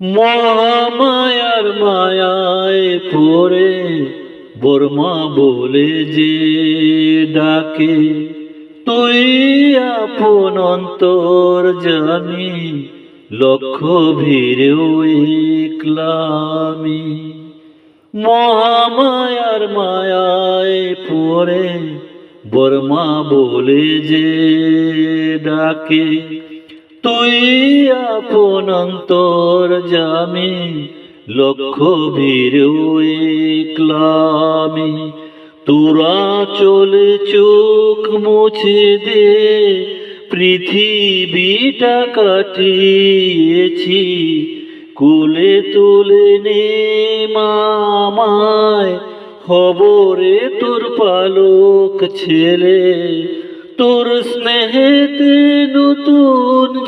মহামায়ার মায়ায় পড়ে বর্মা বলে যে ডাকে, তুই আপন অন্তর জানি লক্ষ ভিড়েও একলামি। মহামায়ার মায়ায় পড়ে বর্মা বলে যে ডাকে, তুই আপন অন্তর জামি লক্ষ ভিড়েও একলামি। তোরা চলে চোখ মুছে দে, পৃথিবীটা কাটিয়েছি, কোলে তুলে নে মামায়, খবরে তোর পালক ছেলে, তোর স্নেহেতে নতুন